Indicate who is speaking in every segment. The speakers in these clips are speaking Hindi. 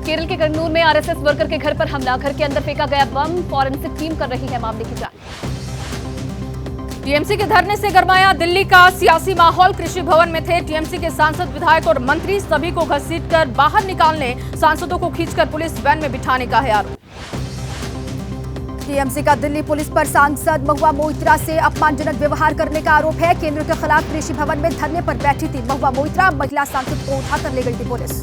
Speaker 1: केरल के कन्नूर में आरएसएस वर्कर के घर पर हमला, घर के अंदर फेंका गया बम, फॉरेंसिक टीम कर रही है मामले की जांच।
Speaker 2: टीएमसी के धरने से गरमाया दिल्ली का सियासी माहौल, कृषि भवन में थे टीएमसी के सांसद, विधायक और मंत्री, सभी को घसीटकर बाहर निकालने, सांसदों को खींचकर पुलिस वैन में बिठाने का है आरोप।
Speaker 3: टीएमसी का दिल्ली पुलिस पर सांसद महुआ मोइत्रा से अपमानजनक व्यवहार करने का आरोप है। केंद्र के खिलाफ कृषि भवन में धरने पर बैठी थी महुआ मोइत्रा, महिला सांसद को उठाकर ले गई थी पुलिस।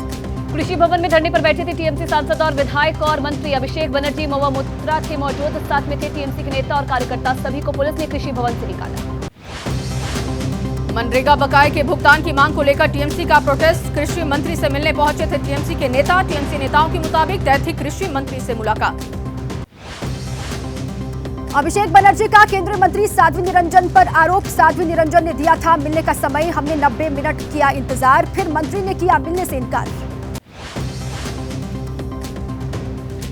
Speaker 1: कृषि भवन में धरने पर बैठे थे टीएमसी सांसद और विधायक और मंत्री। अभिषेक बनर्जी, महुआ मोइत्रा थे मौजूद, साथ में थे टीएमसी के नेता और कार्यकर्ता, सभी को पुलिस ने कृषि भवन से निकाला।
Speaker 2: मनरेगा बकाये के भुगतान की मांग को लेकर टीएमसी का प्रोटेस्ट, कृषि मंत्री से मिलने पहुंचे थे टीएमसी के नेता। टीएमसी नेताओं के मुताबिक तय थी कृषि मंत्री से मुलाकात।
Speaker 3: अभिषेक बनर्जी का केंद्रीय मंत्री साध्वी निरंजन पर आरोप, साध्वी निरंजन ने दिया था मिलने का समय, हमने 90 मिनट किया इंतजार, फिर मंत्री ने किया मिलने से इनकार।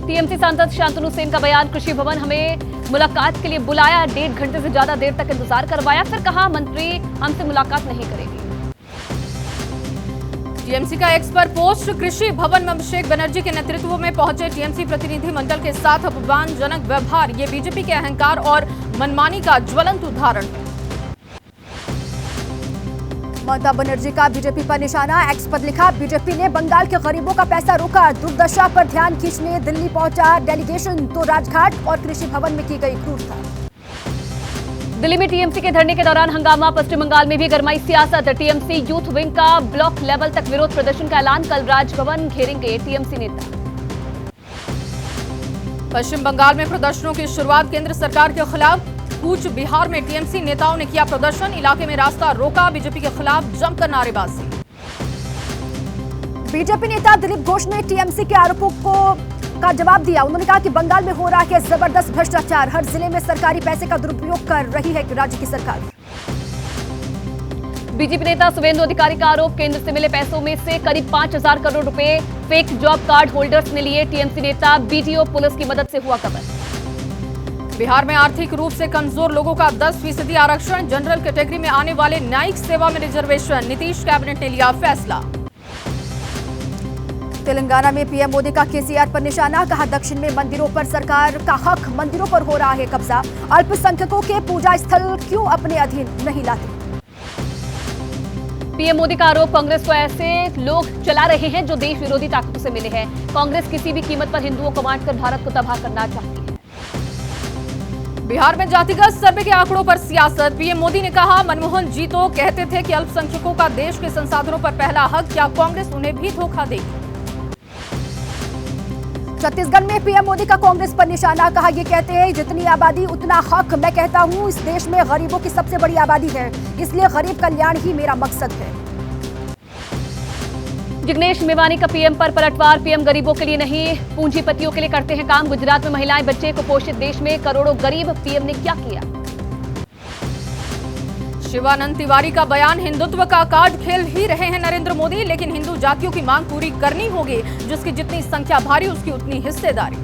Speaker 1: टीएमसी सांसद शांतनु सेन का बयान, कृषि भवन हमें मुलाकात के लिए बुलाया, 1.5 घंटे से ज्यादा देर तक इंतजार करवाया, फिर कहा मंत्री हमसे मुलाकात नहीं करेगी।
Speaker 2: टीएमसी का एक्स पर पोस्ट, कृषि भवन में अभिषेक बनर्जी के नेतृत्व में पहुंचे टीएमसी प्रतिनिधि मंडल के साथ अपमानजनक व्यवहार, ये बीजेपी के अहंकार और मनमानी का ज्वलंत उदाहरण है।
Speaker 3: ममता बनर्जी का बीजेपी पर निशाना, एक्स पर लिखा, बीजेपी ने बंगाल के गरीबों का पैसा रोका, दुर्दशा पर ध्यान खींचने दिल्ली पहुंचा डेलीगेशन, तो राजघाट और कृषि भवन में की गई क्रूरता।
Speaker 1: दिल्ली में टीएमसी के धरने के दौरान हंगामा, पश्चिम बंगाल में भी गरमाई सियासत। टीएमसी यूथ विंग का ब्लॉक लेवल तक विरोध प्रदर्शन का ऐलान, कल राजभवन घेरेंगे टीएमसी नेता।
Speaker 2: पश्चिम बंगाल में प्रदर्शनों की शुरुआत, केंद्र सरकार के खिलाफ कूच बिहार में टीएमसी नेताओं ने किया प्रदर्शन, इलाके में रास्ता रोका, बीजेपी के खिलाफ जमकर नारेबाजी।
Speaker 3: बीजेपी नेता दिलीप घोष ने टीएमसी के आरोपों का जवाब दिया। उन्होंने कहा कि बंगाल में हो रहा है जबरदस्त भ्रष्टाचार, हर जिले में सरकारी पैसे का दुरुपयोग कर रही है राज्य की सरकार।
Speaker 1: बीजेपी नेता शुभेंदु अधिकारी का आरोप, केंद्र से मिले पैसों में से करीब 5,000 करोड़ रुपए फेक जॉब कार्ड होल्डर्स ने लिए। टीएमसी नेता, बीडीओ पुलिस की मदद से हुआ कवर।
Speaker 2: बिहार में आर्थिक रूप से कमजोर लोगों का 10% आरक्षण, जनरल कैटेगरी में आने वाले न्यायिक सेवा में रिजर्वेशन, नीतीश कैबिनेट ने लिया फैसला।
Speaker 3: तेलंगाना में पीएम मोदी का केसीआर पर निशाना, कहा दक्षिण में मंदिरों पर सरकार का हक, मंदिरों पर हो रहा है कब्जा, अल्पसंख्यकों के पूजा स्थल क्यों अपने अधीन नहीं लाते।
Speaker 1: पीएम मोदी का आरोप, कांग्रेस को ऐसे लोग चला रहे हैं जो देश विरोधी ताकतों से मिले हैं। कांग्रेस किसी भी कीमत पर हिंदुओं को बांटकर भारत को तबाह करना चाहती है।
Speaker 2: बिहार में जातिगत सर्वे के आंकड़ों पर सियासत, पीएम मोदी ने कहा मनमोहन जी तो कहते थे कि अल्पसंख्यकों का देश के संसाधनों पर पहला हक, क्या कांग्रेस उन्हें भी धोखा देगी।
Speaker 3: छत्तीसगढ़ में पीएम मोदी का कांग्रेस पर निशाना, कहा ये कहते हैं जितनी आबादी उतना हक, मैं कहता हूं इस देश में गरीबों की सबसे बड़ी आबादी है, इसलिए गरीब कल्याण ही मेरा मकसद है।
Speaker 1: जिग्नेश मेवानी का पीएम पर पलटवार, पीएम गरीबों के लिए नहीं पूंजीपतियों के लिए करते हैं काम, गुजरात में महिलाएं बच्चे कुपोषित, देश में करोड़ों गरीब, पीएम ने क्या किया।
Speaker 2: शिवानंद तिवारी का बयान, हिंदुत्व का कार्ड खेल ही रहे हैं नरेंद्र मोदी, लेकिन हिंदू जातियों की मांग पूरी करनी होगी, जिसकी जितनी संख्या भारी उसकी उतनी हिस्सेदारी।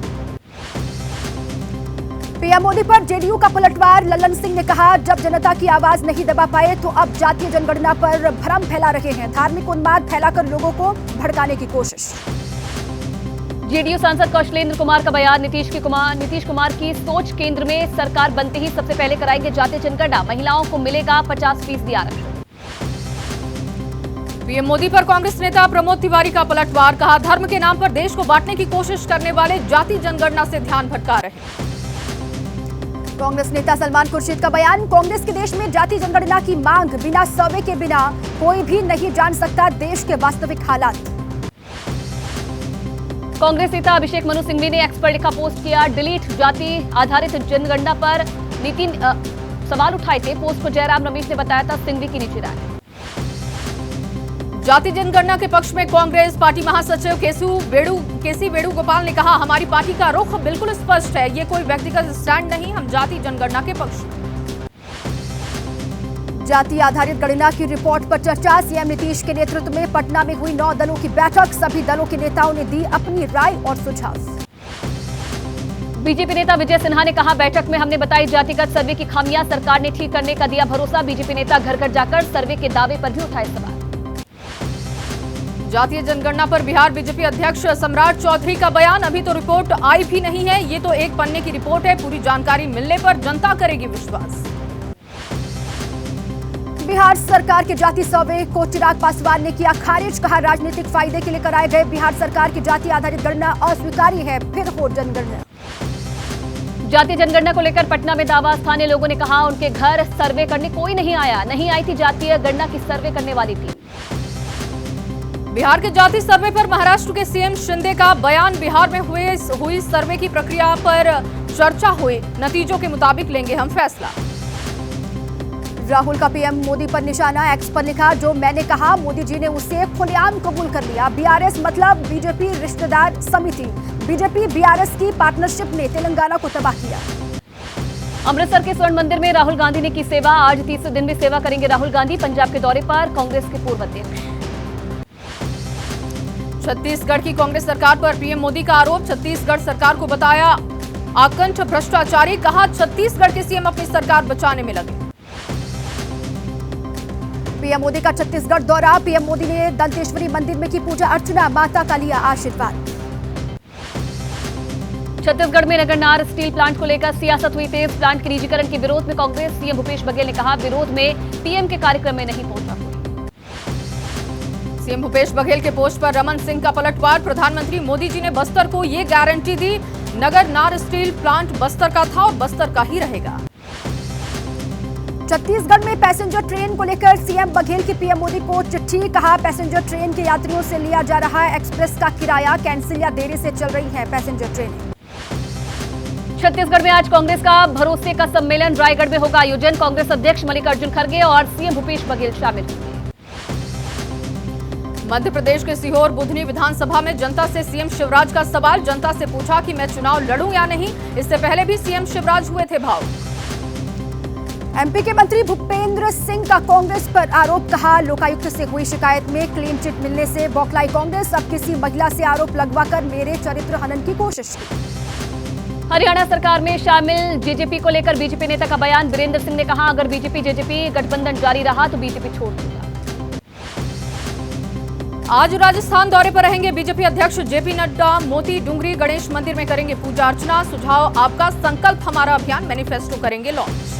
Speaker 3: पीएम मोदी पर जेडीयू का पलटवार, लल्लन सिंह ने कहा जब जनता की आवाज नहीं दबा पाए तो अब जातीय जनगणना पर भ्रम फैला रहे हैं, धार्मिक उन्माद फैलाकर लोगों को भड़काने की कोशिश।
Speaker 1: जेडीयू सांसद कौशलेंद्र कुमार का बयान, नीतीश कुमार की सोच, केंद्र में सरकार बनते ही सबसे पहले कराएंगे जातीय जनगणना, महिलाओं को मिलेगा 50% आरक्षण।
Speaker 2: पीएम मोदी पर कांग्रेस नेता प्रमोद तिवारी का पलटवार, कहा धर्म के नाम पर देश को बांटने की कोशिश करने वाले जाति जनगणना से ध्यान भटका रहे।
Speaker 3: कांग्रेस नेता सलमान खुर्शीद का बयान, कांग्रेस के देश में जाति जनगणना की मांग, बिना सर्वे के बिना कोई भी नहीं जान सकता देश के वास्तविक हालात।
Speaker 1: कांग्रेस नेता अभिषेक मनु सिंघवी ने एक्स पर लिखा पोस्ट किया, डिलीट जाति आधारित जनगणना पर नितिन सवाल उठाए थे, पोस्ट को जयराम रमेश ने बताया था सिंघवी की निजी राय।
Speaker 2: जाति जनगणना के पक्ष में कांग्रेस पार्टी महासचिव केसी वेणुगोपाल ने कहा हमारी पार्टी का रुख बिल्कुल स्पष्ट है, ये कोई व्यक्तिगत स्टैंड नहीं, हम जाति जनगणना के पक्ष में।
Speaker 3: जाति आधारित गणना की रिपोर्ट पर चर्चा, सीएम नीतीश के नेतृत्व में पटना में हुई 9 दलों की बैठक, सभी दलों के नेताओं ने दी अपनी राय और सुझाव।
Speaker 1: बीजेपी नेता विजय सिन्हा ने कहा बैठक में हमने बताई जातिगत सर्वे की खामियां, सरकार ने ठीक करने का दिया भरोसा। बीजेपी नेता घर घर जाकर सर्वे के दावे पर भी उठाए सवाल।
Speaker 2: जातीय जनगणना पर बिहार बीजेपी अध्यक्ष सम्राट चौधरी का बयान, अभी तो रिपोर्ट आई भी नहीं है, ये तो एक पन्ने की रिपोर्ट है, पूरी जानकारी मिलने पर जनता करेगी विश्वास।
Speaker 3: बिहार सरकार के जाति सर्वे को चिराग पासवान ने किया खारिज, कहा राजनीतिक फायदे के लिए कराए गए बिहार सरकार की जाति आधारित गणना अस्वीकार्य है, फिर हो जनगणना।
Speaker 1: जातीय जनगणना को लेकर पटना में दावा, स्थानीय लोगों ने कहा उनके घर सर्वे करने कोई नहीं आया, नहीं आई थी जातीय गणना की सर्वे करने वाली टीम।
Speaker 2: बिहार के जाति सर्वे पर महाराष्ट्र के सीएम शिंदे का बयान, बिहार में हुई सर्वे की प्रक्रिया पर चर्चा हुई, नतीजों के मुताबिक लेंगे हम फैसला।
Speaker 3: राहुल का पीएम मोदी पर निशाना, एक्स पर लिखा जो मैंने कहा मोदी जी ने उसे खुलेआम कबूल कर लिया। बीआरएस मतलब बीजेपी रिश्तेदार समिति, बीजेपी बीआरएस की पार्टनरशिप ने तेलंगाना को तबाह किया।
Speaker 1: अमृतसर के स्वर्ण मंदिर में राहुल गांधी ने की सेवा, आज तीसरे दिन भी सेवा करेंगे राहुल गांधी, पंजाब के दौरे पर कांग्रेस के पूर्व अध्यक्ष।
Speaker 2: छत्तीसगढ़ की कांग्रेस सरकार पर पीएम मोदी का आरोप, छत्तीसगढ़ सरकार को बताया आकंठ भ्रष्टाचारी, कहा छत्तीसगढ़ के सीएम अपनी सरकार बचाने में लगे।
Speaker 3: पीएम मोदी का छत्तीसगढ़ दौरा, पीएम मोदी ने दंतेश्वरी मंदिर में की पूजा अर्चना, माता का लिया आशीर्वाद।
Speaker 1: छत्तीसगढ़ में नगरनार स्टील प्लांट को लेकर सियासत हुई तेज, प्लांट के निजीकरण के विरोध में कांग्रेस, सीएम भूपेश बघेल ने कहा विरोध में पीएम के कार्यक्रम में नहीं पहुंचा कोई।
Speaker 2: सीएम भूपेश बघेल के पोस्ट पर रमन सिंह का पलटवार, प्रधानमंत्री मोदी जी ने बस्तर को ये गारंटी दी नगरनार स्टील प्लांट बस्तर का था और बस्तर का ही रहेगा।
Speaker 3: छत्तीसगढ़ में पैसेंजर ट्रेन को लेकर सीएम बघेल की पीएम मोदी को चिट्ठी, कहा पैसेंजर ट्रेन के यात्रियों से लिया जा रहा है एक्सप्रेस का किराया, कैंसिल या देरी से चल रही है पैसेंजर ट्रेनें।
Speaker 1: छत्तीसगढ़ में आज कांग्रेस का भरोसे का सम्मेलन रायगढ़ में होगा आयोजन, कांग्रेस अध्यक्ष मल्लिकार्जुन खड़गे और सीएम भूपेश बघेल शामिल होंगे।
Speaker 2: मध्य प्रदेश के सीहोर बुधनी विधानसभा में जनता से सीएम शिवराज का सवाल, जनता से पूछा कि मैं चुनाव लड़ूं या नहीं, इससे पहले भी सीएम शिवराज हुए थे भावुक।
Speaker 3: एमपी के मंत्री भूपेंद्र सिंह का कांग्रेस पर आरोप, कहा लोकायुक्त से हुई शिकायत में क्लीन चिट मिलने से बौखलाई कांग्रेस, अब किसी महिला से आरोप लगवाकर मेरे चरित्र हनन की कोशिश की।
Speaker 1: हरियाणा सरकार में शामिल जेजेपी को लेकर बीजेपी नेता का बयान, वीरेंद्र सिंह ने कहा अगर बीजेपी जेजेपी गठबंधन जारी रहा तो बीजेपी छोड़ दूंगा।
Speaker 2: आज राजस्थान दौरे पर रहेंगे बीजेपी अध्यक्ष जेपी नड्डा, मोती डूंगरी गणेश मंदिर में करेंगे पूजा अर्चना, सुझाव आपका संकल्प हमारा अभियान मैनिफेस्टो करेंगे लॉन्च।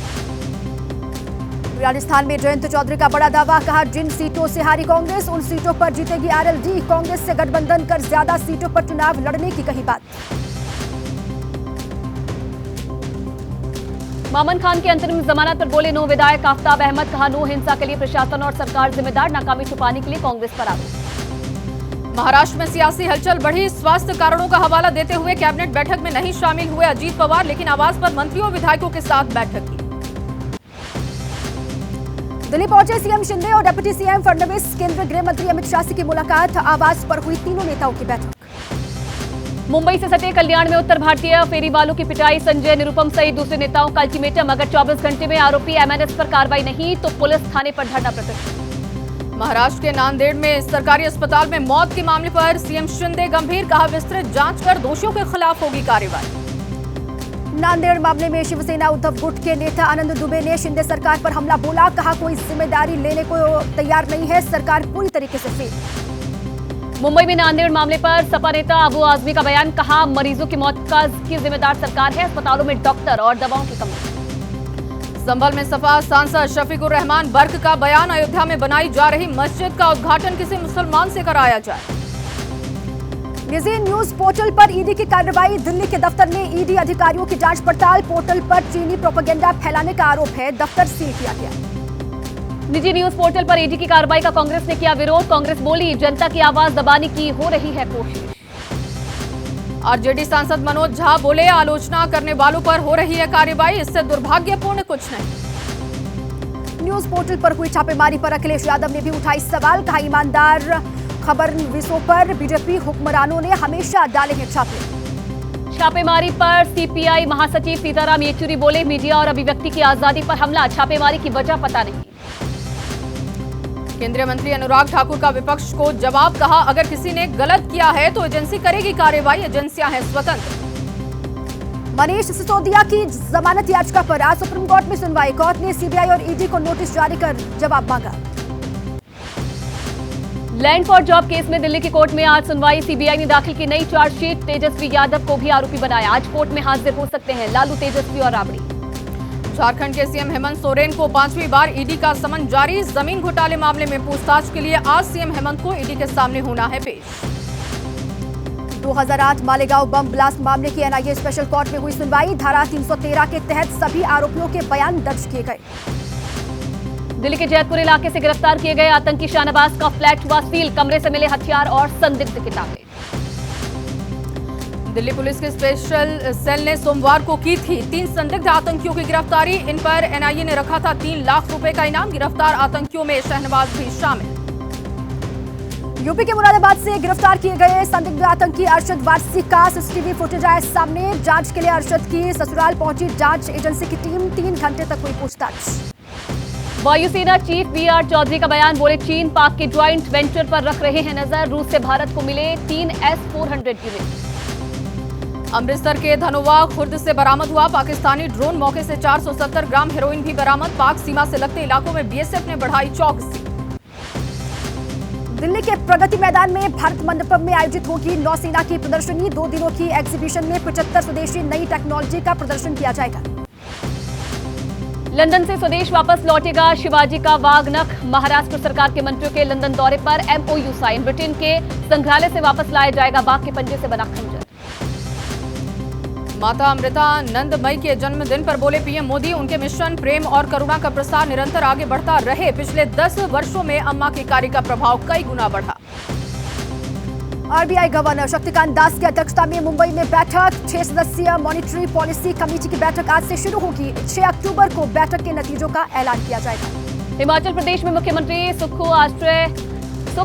Speaker 3: राजस्थान में जयंत चौधरी का बड़ा दावा, कहा जिन सीटों से हारी कांग्रेस उन सीटों पर जीतेगी आरएलडी, कांग्रेस से गठबंधन कर ज्यादा सीटों पर चुनाव लड़ने की कही बात।
Speaker 1: मामन खान की अंतरिम जमानत पर बोले नो विधायक आफ्ताब अहमद, कहा नो हिंसा के लिए प्रशासन और सरकार जिम्मेदार, नाकामी छुपाने के लिए कांग्रेस पर आरोप।
Speaker 2: महाराष्ट्र में सियासी हलचल बढ़ी, स्वास्थ्य कारणों का हवाला देते हुए कैबिनेट बैठक में नहीं शामिल हुए अजीत पवार, लेकिन आवास पर मंत्रियों विधायकों के साथ बैठक की।
Speaker 3: दिल्ली पहुंचे सीएम शिंदे और डिप्टी सीएम फडणवीस, केंद्रीय गृह मंत्री अमित शाह की मुलाकात, आवास पर हुई तीनों नेताओं की बैठक।
Speaker 1: मुंबई से सटे कल्याण में उत्तर भारतीय फेरी वालों की पिटाई, संजय निरुपम सहित दूसरे नेताओं का अल्टीमेटम, अगर 24 घंटे में आरोपी एमएनएस पर कार्रवाई नहीं तो पुलिस थाने पर धरना प्रदर्शन।
Speaker 2: महाराष्ट्र के नांदेड़ में सरकारी अस्पताल में मौत के मामले पर सीएम शिंदे गंभीर, कहा विस्तृत जांच कर दोषियों के खिलाफ होगी कार्रवाई।
Speaker 3: नांदेड़ मामले में शिवसेना उद्धव गुट के नेता आनंद दुबे ने शिंदे सरकार पर हमला बोला, कहा कोई जिम्मेदारी लेने को तैयार नहीं है, सरकार पूरी तरीके से फेल।
Speaker 1: मुंबई में नांदेड़ मामले पर सपा नेता अबू आजमी का बयान, कहा मरीजों की मौत की जिम्मेदार सरकार है, अस्पतालों में डॉक्टर और दवाओं की कमी।
Speaker 2: संभल में सपा सांसद शफीकुर रहमान बर्क का बयान, अयोध्या में बनाई जा रही मस्जिद का उद्घाटन किसी मुसलमान से कराया जाए।
Speaker 3: निजी न्यूज पोर्टल पर ईडी की कार्रवाई, दिल्ली के दफ्तर में ईडी अधिकारियों की जांच पड़ताल, पोर्टल पर चीनी प्रोपेगेंडा फैलाने का आरोप है, दफ्तर सील किया गया।
Speaker 1: निजी न्यूज पोर्टल पर ईडी की कार्रवाई का कांग्रेस ने किया विरोध, कांग्रेस बोली जनता की आवाज दबाने की हो रही है कोशिश।
Speaker 2: आरजेडी सांसद मनोज झा बोले आलोचना करने वालों पर हो रही है कार्रवाई, इससे दुर्भाग्यपूर्ण कुछ नहीं।
Speaker 3: न्यूज पोर्टल पर हुई छापेमारी पर अखिलेश यादव ने भी उठाई सवाल, कहा ईमानदार खबर विषयों पर बीजेपी हुक्मरानों ने हमेशा डाले हैं छापे।
Speaker 1: छापेमारी पर सीपीआई महासचिव सीताराम येचुरी बोले मीडिया और अभिव्यक्ति की आजादी पर हमला, छापेमारी की वजह पता नहीं।
Speaker 2: केंद्रीय मंत्री अनुराग ठाकुर का विपक्ष को जवाब, कहा अगर किसी ने गलत किया है तो एजेंसी करेगी कार्रवाई, एजेंसियां हैं स्वतंत्र।
Speaker 3: मनीष सिसोदिया की जमानत याचिका पर आज सुप्रीम कोर्ट में सुनवाई, कोर्ट ने सीबीआई और ईडी को नोटिस जारी कर जवाब मांगा।
Speaker 1: लैंड फॉर जॉब केस में दिल्ली की कोर्ट में आज सुनवाई। सीबीआई ने दाखिल की नई चार्जशीट। तेजस्वी यादव को भी आरोपी बनाया। आज कोर्ट में हाजिर हो सकते हैं लालू, तेजस्वी और राबड़ी।
Speaker 2: झारखंड के सीएम हेमंत सोरेन को 5वीं बार ईडी का समन जारी। जमीन घोटाले मामले में पूछताछ के लिए आज सीएम हेमंत को ईडी के सामने होना है पेश।
Speaker 3: 2008 मालेगांव बम ब्लास्ट मामले की एनआईए स्पेशल कोर्ट में हुई सुनवाई। धारा 313 के तहत सभी आरोपियों के बयान दर्ज किए गए।
Speaker 1: दिल्ली के जैतपुर इलाके से गिरफ्तार किए गए आतंकी शाहनवाज का फ्लैट हुआ सील। कमरे से मिले हथियार और संदिग्ध किताबें।
Speaker 2: दिल्ली पुलिस के स्पेशल सेल ने सोमवार को की थी 3 संदिग्ध आतंकियों की गिरफ्तारी। इन पर एनआईए ने रखा था 3 लाख रुपए का इनाम। गिरफ्तार आतंकियों में शहनवाज भी शामिल।
Speaker 3: यूपी के मुरादाबाद से गिरफ्तार किए गए संदिग्ध आतंकी अरशद वारसी का सीसीटीवी फुटेज आया सामने। जांच के लिए अरशद की ससुराल पहुंची जांच एजेंसी की टीम। 3 घंटे तक हुई पूछताछ।
Speaker 1: वायुसेना चीफ बीआर चौधरी का बयान। बोले चीन पाक के ज्वाइंट वेंचर पर रख रहे हैं नजर। रूस से भारत को मिले 3 S-400 यूनिट।
Speaker 2: अमृतसर के धनोवा खुर्द से बरामद हुआ पाकिस्तानी ड्रोन। मौके से 470 ग्राम हेरोइन भी बरामद। पाक सीमा से लगते इलाकों में बीएसएफ ने बढ़ाई चौकसी।
Speaker 3: दिल्ली के प्रगति मैदान में भारत मंडपम में आयोजित होगी नौसेना की प्रदर्शनी। 2 दिनों की एग्जीबिशन में 75 स्वदेशी नई टेक्नोलॉजी का प्रदर्शन किया जाएगा।
Speaker 1: लंदन से स्वदेश वापस लौटेगा शिवाजी का वाघ नख। महाराष्ट्र सरकार के मंत्रियों के लंदन दौरे पर MOU साइन। ब्रिटेन के संग्रहालय से वापस लाया जाएगा बाघ के पंजे से बना खंजर।
Speaker 2: माता अमृतानंदमयी के जन्मदिन पर बोले पीएम मोदी, उनके मिशन प्रेम और करुणा का प्रसार निरंतर आगे बढ़ता रहे। पिछले 10 वर्षों में अम्मा के कार्य का प्रभाव कई गुना बढ़ा।
Speaker 3: आरबीआई गवर्नर शक्तिकांत दास की अध्यक्षता में मुंबई में बैठक। 6 सदस्यीय मॉनिटरी पॉलिसी कमेटी की बैठक आज से शुरू होगी। 6 अक्टूबर को बैठक के नतीजों का ऐलान किया जाएगा।
Speaker 1: हिमाचल प्रदेश में मुख्यमंत्री सुख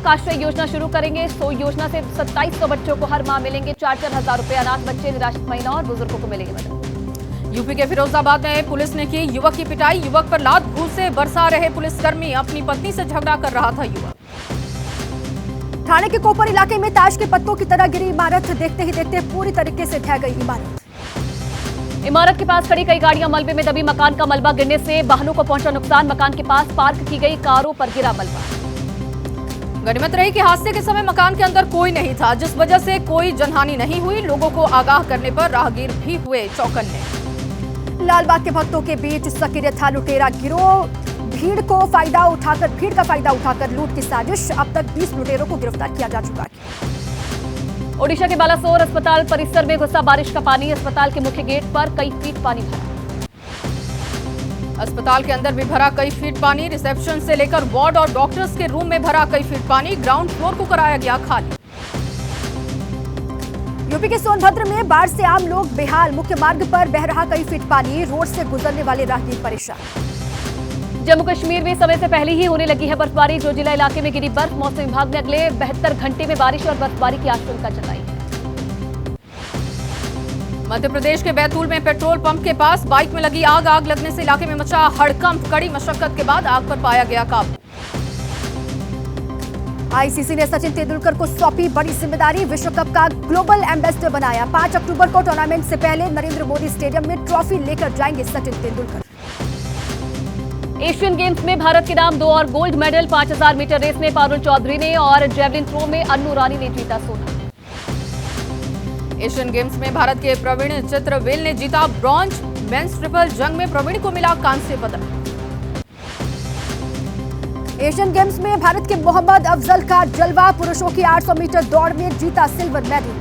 Speaker 1: आश्रय योजना शुरू करेंगे। योजना से 2700 बच्चों को हर माह मिलेंगे 4-4 हजार रुपए। अनाथ बच्चे, निराश्रित महिलाओं और बुजुर्गों को मिलेगी मदद।
Speaker 2: यूपी के फिरोजाबाद में पुलिस ने की युवक की पिटाई। युवक पर लात घूस से बरसा रहे पुलिसकर्मी। अपनी पत्नी से झगड़ा कर रहा था युवक।
Speaker 3: ठाणे के कोपर इलाके में ताश के पत्तों की तरह गिरी इमारत। देखते ही देखते पूरी तरीके से ढह गई इमारत।
Speaker 1: इमारत के पास खड़ी कई गाड़ियां मलबे में दबी। मकान का मलबा गिरने से वाहनों को पहुंचा नुकसान। मकान के पास पार्क की गई कारों पर गिरा मलबा।
Speaker 2: गनीमत रही कि हादसे के समय मकान के अंदर कोई नहीं था, जिस वजह से कोई जनहानि नहीं हुई। लोगों को आगाह करने पर राहगीर भी हुए चौकन्ने।
Speaker 3: लालबाग के भक्तों के बीच सक्रिय था लुटेरा गिरोह। भीड़ का फायदा उठाकर लूट की साजिश। अब तक 20 लुटेरों को गिरफ्तार किया जा चुका है।
Speaker 1: ओडिशा के बालासोर अस्पताल परिसर में घुसा बारिश का पानी। अस्पताल के मुख्य गेट पर कई फीट पानी भरा।
Speaker 2: अस्पताल के अंदर भी भरा कई फीट पानी। रिसेप्शन से लेकर वार्ड और डॉक्टर्स के रूम में भरा कई फीट पानी। ग्राउंड फ्लोर को कराया गया खाली।
Speaker 3: यूपी के सोनभद्र में बाढ़ से आम लोग बेहाल। मुख्य मार्ग पर बह रहा कई फीट पानी। रोड से गुजरने वाले राहगीर परेशान।
Speaker 1: जम्मू कश्मीर में समय से पहले ही होने लगी है बर्फबारी। जो जिला इलाके में गिरी बर्फ। मौसम विभाग ने अगले 72 घंटे में बारिश और बर्फबारी की आशंका जताई है।
Speaker 2: मध्य प्रदेश के बैतूल में पेट्रोल पंप के पास बाइक में लगी आग लगने से इलाके में मचा हड़कंप। कड़ी मशक्कत के बाद आग पर पाया गया काबू।
Speaker 3: आईसीसी ने सचिन तेंदुलकर को सौंपी बड़ी जिम्मेदारी। विश्व कप का ग्लोबल एम्बेसडर बनाया। 5 अक्टूबर को टूर्नामेंट से पहले नरेंद्र मोदी स्टेडियम में ट्रॉफी लेकर जाएंगे सचिन तेंदुलकर।
Speaker 1: एशियन गेम्स में भारत के नाम 2 और गोल्ड मेडल। 5000 मीटर रेस में पारुल चौधरी ने और जेवलिन थ्रो में अन्नू रानी ने जीता सोना।
Speaker 2: एशियन गेम्स में भारत के प्रवीण चित्रवेल ने जीता ब्रॉन्ज। मेंस ट्रिपल जंग में प्रवीण को मिला कांस्य पदक।
Speaker 3: एशियन गेम्स में भारत के मोहम्मद अफजल का जलवा। पुरुषों की 800 मीटर दौड़ में जीता सिल्वर मेडल।